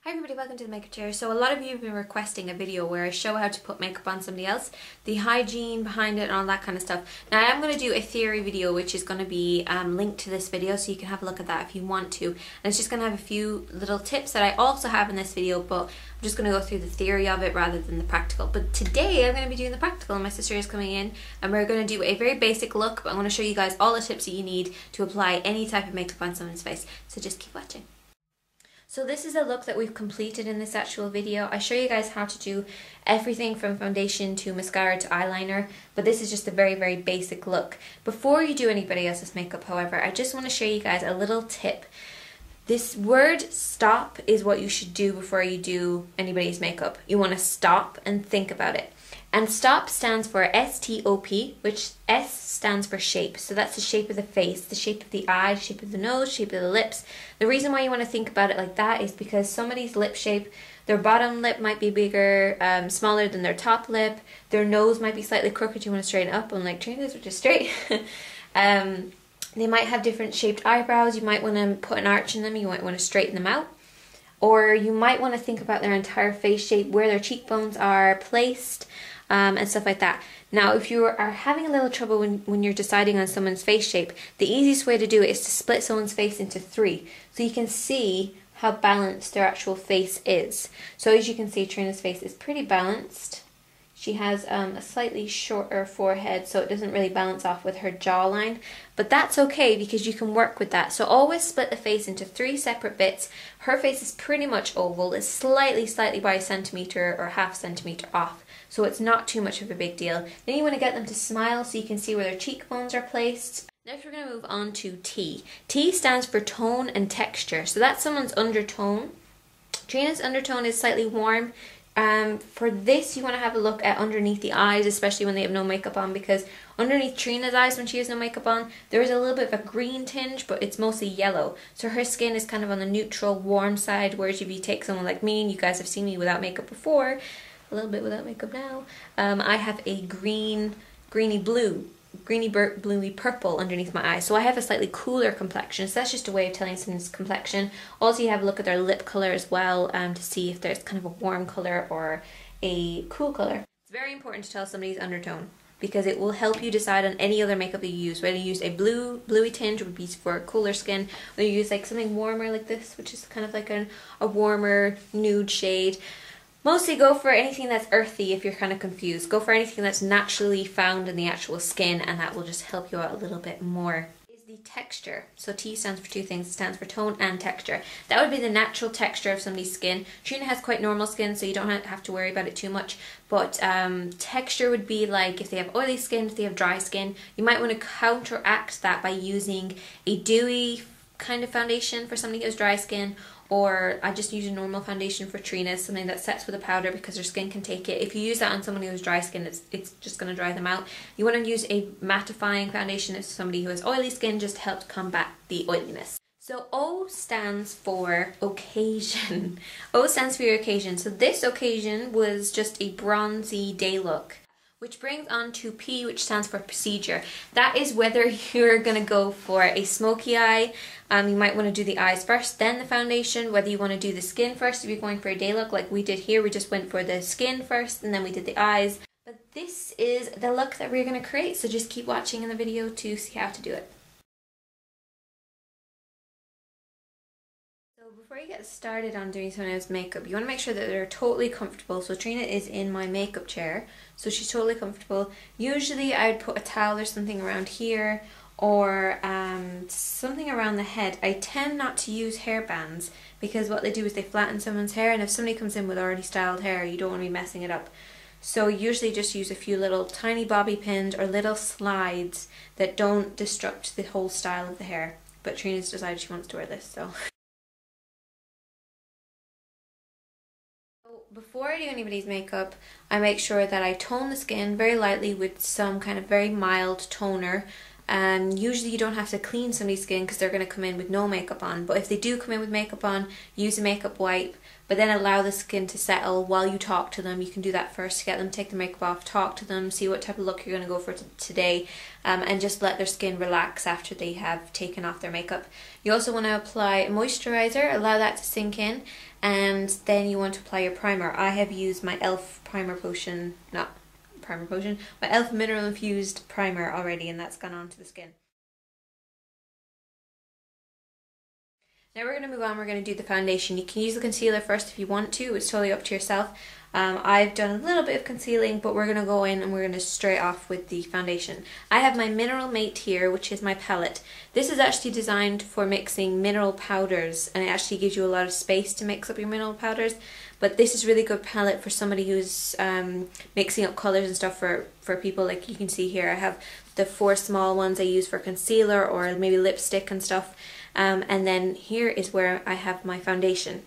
Hi everybody, welcome to the Makeup Chair. So a lot of you have been requesting a video where I show how to put makeup on somebody else, the hygiene behind it and all that kind of stuff. Now I am going to do a theory video which is going to be linked to this video, so you can have a look at that if you want to. And it's just going to have a few little tips that I also have in this video, but I'm just going to go through the theory of it rather than the practical. But today I'm going to be doing the practical, and my sister is coming in and we're going to do a very basic look, but I'm going to show you guys all the tips that you need to apply any type of makeup on someone's face. So just keep watching. So this is a look that we've completed in this actual video. I show you guys how to do everything from foundation to mascara to eyeliner, but this is just a very, very basic look. Before you do anybody else's makeup, however, I just want to show you guys a little tip. This word stop is what you should do before you do anybody's makeup. You want to stop and think about it. And STOP stands for S.T.O.P, which S stands for shape. So that's the shape of the face, the shape of the eye, shape of the nose, shape of the lips. The reason why you want to think about it like that is because somebody's lip shape, their bottom lip might be bigger, smaller than their top lip. Their nose might be slightly crooked. You want to straighten up, unlike Trina's, which is straight. They might have different shaped eyebrows. You might want to put an arch in them. You might want to straighten them out. Or you might want to think about their entire face shape, where their cheekbones are placed, and stuff like that. Now, if you are having a little trouble when you're deciding on someone's face shape, the easiest way to do it is to split someone's face into three, so you can see how balanced their actual face is. So as you can see, Trina's face is pretty balanced. She has a slightly shorter forehead, so it doesn't really balance off with her jawline, but that's okay because you can work with that. So always split the face into three separate bits. Her face is pretty much oval. It's slightly by a centimeter or half centimeter off, so it's not too much of a big deal. Then you want to get them to smile so you can see where their cheekbones are placed. Next we're going to move on to T. T stands for tone and texture. So that's someone's undertone. Trina's undertone is slightly warm. For this, you want to have a look at underneath the eyes, especially when they have no makeup on, because underneath Trina's eyes when she has no makeup on, there is a little bit of a green tinge, but it's mostly yellow. So her skin is kind of on the neutral, warm side, whereas if you take someone like me, and you guys have seen me without makeup before, a little bit without makeup now, I have a greeny bluey purple underneath my eyes. So I have a slightly cooler complexion. So that's just a way of telling someone's complexion. Also, you have a look at their lip color as well, to see if there's kind of a warm color or a cool color. It's very important to tell somebody's undertone because it will help you decide on any other makeup that you use. Whether you use a bluey tinge would be for cooler skin, or you use like something warmer like this, which is kind of like a warmer nude shade. Mostly go for anything that's earthy if you're kind of confused. Go for anything that's naturally found in the actual skin, and that will just help you out a little bit more. Is the texture. So T stands for two things. It stands for tone and texture. That would be the natural texture of somebody's skin. Trina has quite normal skin, so you don't have to worry about it too much. But texture would be like if they have oily skin, if they have dry skin. You might want to counteract that by using a dewy kind of foundation for somebody who has dry skin, or I just use a normal foundation for Trina, something that sets with a powder because their skin can take it. If you use that on someone who has dry skin, it's just going to dry them out. You want to use a mattifying foundation if somebody who has oily skin, just to help combat the oiliness. So O stands for occasion. O stands for your occasion. So this occasion was just a bronzy day look. Which brings on to P, which stands for procedure. That is whether you're going to go for a smoky eye. You might want to do the eyes first, then the foundation. Whether you want to do the skin first, if you're going for a day look like we did here, we just went for the skin first and then we did the eyes. But this is the look that we're going to create, so just keep watching in the video to see how to do it. Before you get started on doing someone else's makeup, you want to make sure that they're totally comfortable. So Trina is in my makeup chair, so she's totally comfortable. Usually I would put a towel or something around here, or something around the head. I tend not to use hairbands because what they do is they flatten someone's hair, and if somebody comes in with already styled hair, you don't want to be messing it up. So usually just use a few little tiny bobby pins or little slides that don't disrupt the whole style of the hair. But Trina's decided she wants to wear this, so... Before I do anybody's makeup, I make sure that I tone the skin very lightly with some kind of very mild toner. Usually you don't have to clean somebody's skin because they're going to come in with no makeup on, but if they do come in with makeup on, use a makeup wipe, but then allow the skin to settle while you talk to them. You can do that first to get them to take the makeup off, talk to them, see what type of look you're going to go for today, and just let their skin relax after they have taken off their makeup. You also want to apply a moisturizer, allow that to sink in, and then you want to apply your primer. I have used my e.l.f. my e.l.f. mineral infused primer already, and that's gone onto the skin. Now we're going to move on, we're going to do the foundation. You can use the concealer first if you want to, it's totally up to yourself. I've done a little bit of concealing, but we're going to go in and we're going to straight off with the foundation. I have my Mineral Mate here, which is my palette. This is actually designed for mixing mineral powders, and it actually gives you a lot of space to mix up your mineral powders. But this is a really good palette for somebody who's mixing up colours and stuff for people. Like you can see here, I have the 4 small ones I use for concealer or maybe lipstick and stuff. And then here is where I have my foundation.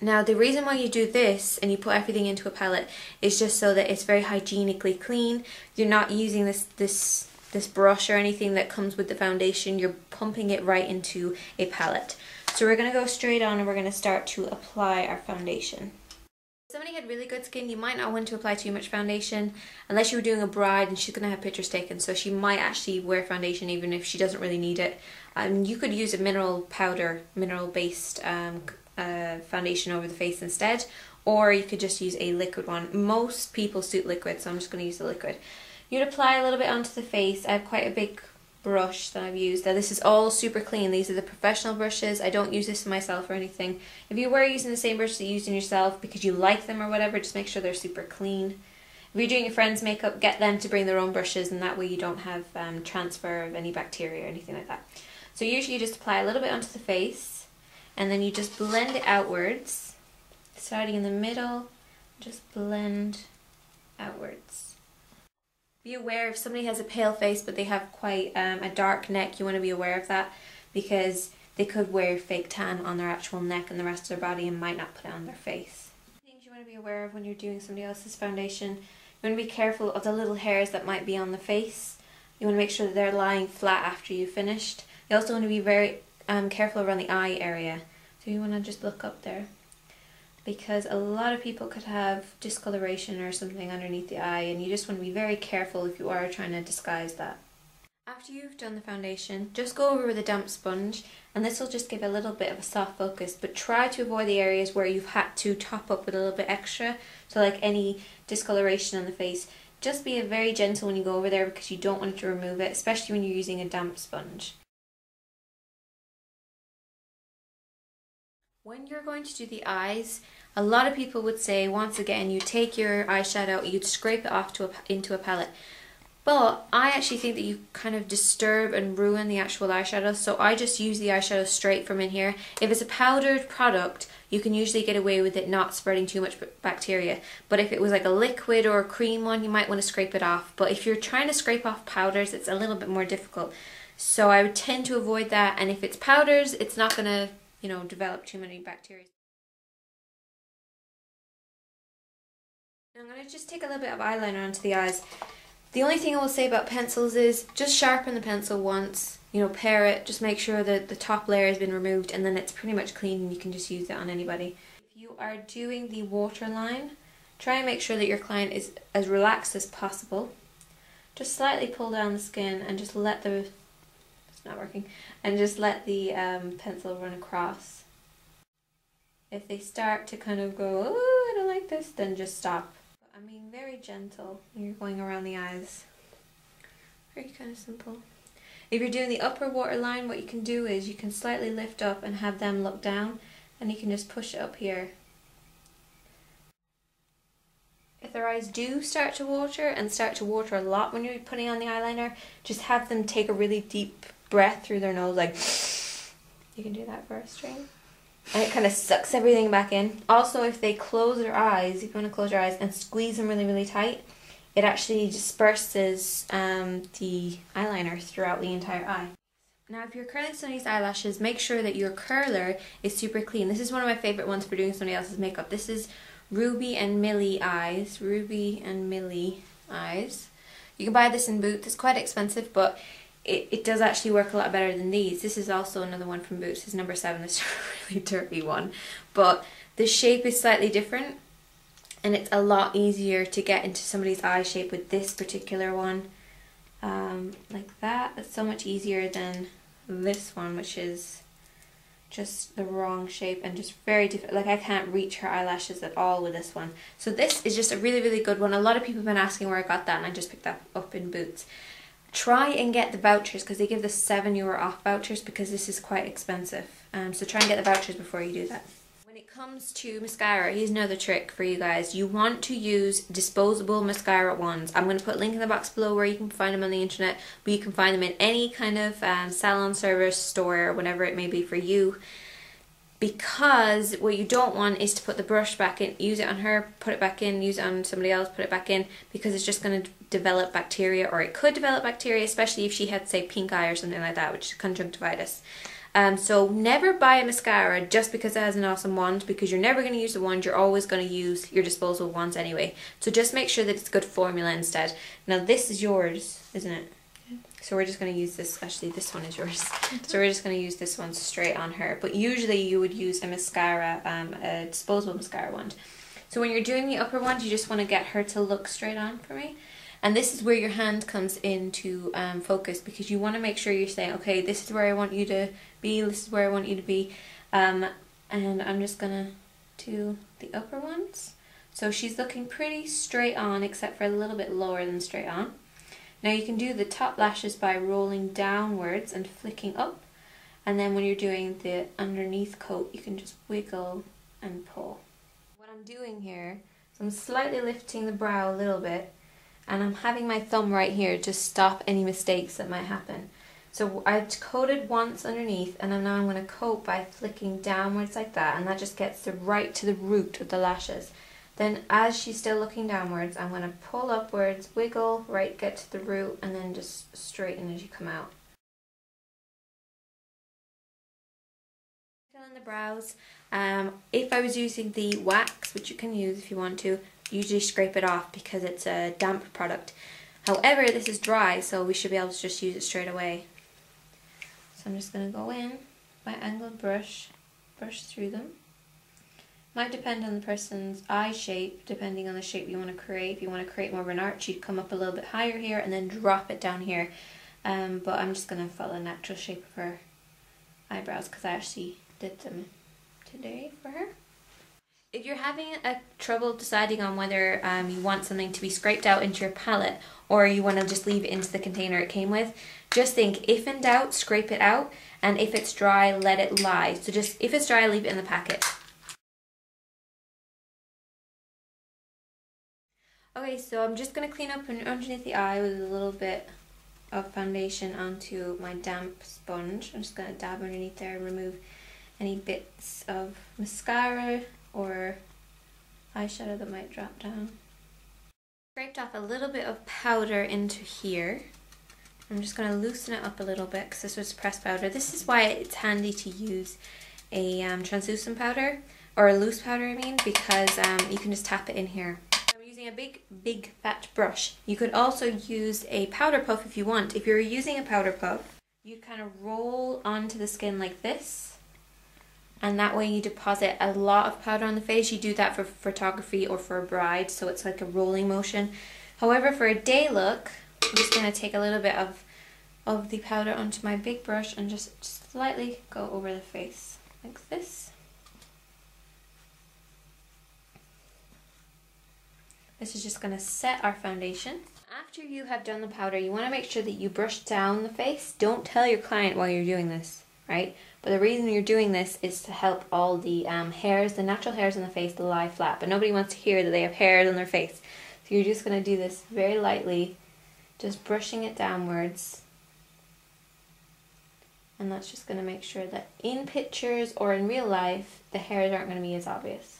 Now the reason why you do this and you put everything into a palette is just so that it's very hygienically clean. You're not using this brush or anything that comes with the foundation. You're pumping it right into a palette. So we're going to go straight on and we're going to start to apply our foundation. If somebody had really good skin, you might not want to apply too much foundation unless you were doing a bride and she's going to have pictures taken, so she might actually wear foundation even if she doesn't really need it. You could use a mineral powder, mineral based foundation over the face instead, or you could just use a liquid one. Most people suit liquid, so I'm just going to use the liquid. You'd apply a little bit onto the face. I have quite a big brush that I've used. Now this is all super clean. These are the professional brushes. I don't use this myself or anything. If you were using the same brush that you used in yourself because you like them or whatever, just make sure they're super clean. If you're doing your friend's makeup, get them to bring their own brushes, and that way you don't have transfer of any bacteria or anything like that. So usually you just apply a little bit onto the face and then you just blend it outwards, starting in the middle, just blend outwards. Be aware if somebody has a pale face but they have quite a dark neck, you want to be aware of that because they could wear fake tan on their actual neck and the rest of their body and might not put it on their face. Things you want to be aware of when you're doing somebody else's foundation: you want to be careful of the little hairs that might be on the face. You want to make sure that they're lying flat after you've finished. You also want to be very careful around the eye area. So you want to just look up there, because a lot of people could have discoloration or something underneath the eye, and you just want to be very careful if you are trying to disguise that. After you've done the foundation, just go over with a damp sponge, and this will just give a little bit of a soft focus, but try to avoid the areas where you've had to top up with a little bit extra, so like any discoloration on the face. Just be very gentle when you go over there because you don't want to remove it, especially when you're using a damp sponge. When you're going to do the eyes, a lot of people would say, once again, you take your eyeshadow, you'd scrape it off into a palette. But I actually think that you kind of disturb and ruin the actual eyeshadow, so I just use the eyeshadow straight from in here. If it's a powdered product, you can usually get away with it not spreading too much bacteria. But if it was like a liquid or a cream one, you might want to scrape it off. But if you're trying to scrape off powders, it's a little bit more difficult. So I would tend to avoid that, and if it's powders, it's not going to, develop too many bacteria. I'm going to just take a little bit of eyeliner onto the eyes. The only thing I will say about pencils is just sharpen the pencil once, pare it, just make sure that the top layer has been removed, and then it's pretty much clean and you can just use it on anybody. If you are doing the waterline, try and make sure that your client is as relaxed as possible. Just slightly pull down the skin and just let the pencil run across. If they start to kind of go, oh, I don't like this, then just stop. I mean, very gentle when you're going around the eyes. Very kind of simple. If you're doing the upper waterline, what you can do is you can slightly lift up and have them look down, and you can just push it up here. If their eyes do start to water a lot when you're putting on the eyeliner, just have them take a really deep breath through their nose, like you can do that for a string. And it kind of sucks everything back in. Also, if they close their eyes, if you want to close your eyes and squeeze them really, really tight, it actually disperses the eyeliner throughout the entire eye. Now, if you're curling somebody's eyelashes, make sure that your curler is super clean. This is one of my favorite ones for doing somebody else's makeup. This is Ruby and Millie Eyes. Ruby and Millie Eyes. You can buy this in Boots. It's quite expensive, but it does actually work a lot better than these. This is also another one from Boots. It's number 7. It's a really dirty one. But the shape is slightly different. And it's a lot easier to get into somebody's eye shape with this particular one. Like that. It's so much easier than this one, which is just the wrong shape and just very different. Like I can't reach her eyelashes at all with this one. So this is just a really, really good one. A lot of people have been asking where I got that, and I just picked that up in Boots. Try and get the vouchers, because they give the €7 off vouchers, because this is quite expensive. So try and get the vouchers before you do that. When it comes to mascara, here's another trick for you guys. You want to use disposable mascara wands. I'm going to put a link in the box below where you can find them on the internet, but you can find them in any kind of salon service store or whatever it may be for you. Because what you don't want is to put the brush back in, use it on her, put it back in, use it on somebody else, put it back in, because it's just going to develop bacteria, or it could develop bacteria, especially if she had, say, pink eye or something like that, which is conjunctivitis. So never buy a mascara just because it has an awesome wand, because you're never going to use the wand. You're always going to use your disposable wands anyway. So just make sure that it's good formula instead. Now this is yours, isn't it? Yeah. So we're just going to use this. Actually, this one is yours. So we're just going to use this one straight on her. But usually you would use a mascara, a disposable mascara wand. So when you're doing the upper wand, you just want to get her to look straight on for me. And this is where your hand comes into focus, because you want to make sure you're saying, okay, this is where I want you to be, this is where I want you to be. And I'm just going to do the upper ones. So she's looking pretty straight on, except for a little bit lower than straight on. Now you can do the top lashes by rolling downwards and flicking up. And then when you're doing the underneath coat, you can just wiggle and pull. What I'm doing here is I'm slightly lifting the brow a little bit, and I'm having my thumb right here to stop any mistakes that might happen. So I've coated once underneath, and now I'm going to coat by flicking downwards like that, and that just gets right to the root of the lashes. Then as she's still looking downwards, I'm going to pull upwards, wiggle, right, get to the root, and then just straighten as you come out. Fill in the brows. If I was using the wax, which you can use if you want to, usually scrape it off because it's a damp product. However, this is dry, so we should be able to just use it straight away. So I'm just going to go in by angled brush through them. Might depend on the person's eye shape, depending on the shape you want to create. If you want to create more of an arch, you'd come up a little bit higher here and then drop it down here. But I'm just going to follow the natural shape of her eyebrows, because I actually did them today for her. If you're having trouble deciding on whether you want something to be scraped out into your palette, or you want to just leave it into the container it came with, just think, if in doubt, scrape it out, and if it's dry, let it lie. So just, if it's dry, leave it in the packet. Okay, so I'm just going to clean up underneath the eye with a little bit of foundation onto my damp sponge. I'm just going to dab underneath there and remove any bits of mascara or eyeshadow that might drop down. Scraped off a little bit of powder into here. I'm just going to loosen it up a little bit because this was pressed powder. This is why it's handy to use a translucent powder, or a loose powder I mean, because you can just tap it in here. I'm using a big fat brush. You could also use a powder puff if you want. If you're using a powder puff, you kind of roll onto the skin like this, and that way you deposit a lot of powder on the face. You do that for photography or for a bride, so it's like a rolling motion. However, for a day look, I'm just going to take a little bit of the powder onto my big brush and just slightly go over the face like this. This is just going to set our foundation. After you have done the powder, you want to make sure that you brush down the face. Don't tell your client while you're doing this, right? But the reason you're doing this is to help all the hairs, the natural hairs on the face, to lie flat. But nobody wants to hear that they have hairs on their face. So you're just going to do this very lightly, just brushing it downwards. And that's just going to make sure that in pictures or in real life, the hairs aren't going to be as obvious.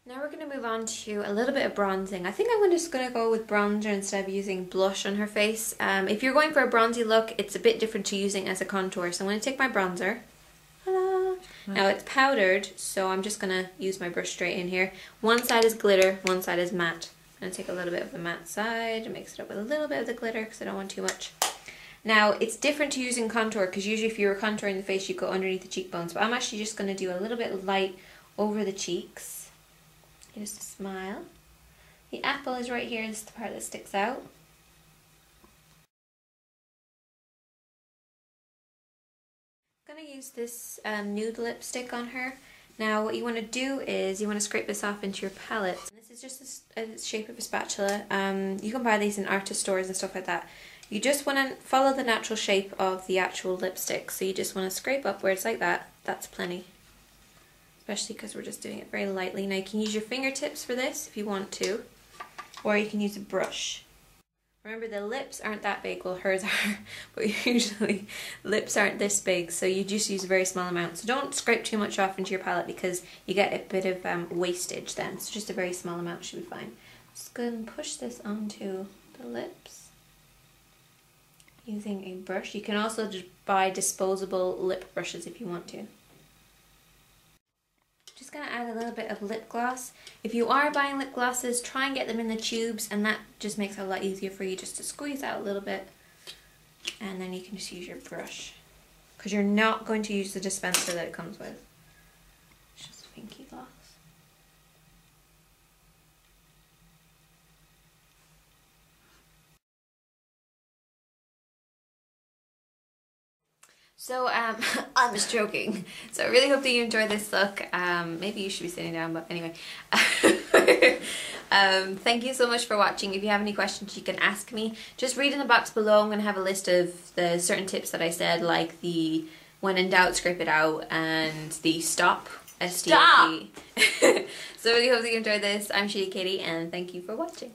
Now we're going to move on to a little bit of bronzing. I think I'm just going to go with bronzer instead of using blush on her face. If you're going for a bronzy look, it's a bit different to using as a contour. So I'm going to take my bronzer. Ta-da! Now it's powdered, so I'm just going to use my brush straight in here. One side is glitter, one side is matte. I'm going to take a little bit of the matte side and mix it up with a little bit of the glitter because I don't want too much. Now, it's different to using contour because usually if you were contouring the face, you go underneath the cheekbones. But I'm actually just going to do a little bit of light over the cheeks. Just a smile. The apple is right here. This is the part that sticks out. I'm going to use this nude lipstick on her. Now what you want to do is you want to scrape this off into your palette. This is just a shape of a spatula. You can buy these in artist stores and stuff like that. You just want to follow the natural shape of the actual lipstick. So you just want to scrape upwards like that. That's plenty. Especially because we're just doing it very lightly. Now you can use your fingertips for this if you want to. Or you can use a brush. Remember, the lips aren't that big, well hers are, but usually lips aren't this big, so you just use a very small amount. So don't scrape too much off into your palette because you get a bit of wastage then, so just a very small amount should be fine. Just go and push this onto the lips using a brush. You can also just buy disposable lip brushes if you want to. Just going to add a little bit of lip gloss. If you are buying lip glosses, try and get them in the tubes, and that just makes it a lot easier for you just to squeeze out a little bit, and then you can just use your brush because you're not going to use the dispenser that it comes with. It's just pinky gloss. So I'm just joking. So I really hope that you enjoy this look. Maybe you should be sitting down, but anyway. Thank you so much for watching. If you have any questions, you can ask me. Just read in the box below. I'm going to have a list of the certain tips that I said, like the when in doubt, scrape it out, and the stop, S.T.O.P. So I really hope that you enjoyed this. I'm Katie, and thank you for watching.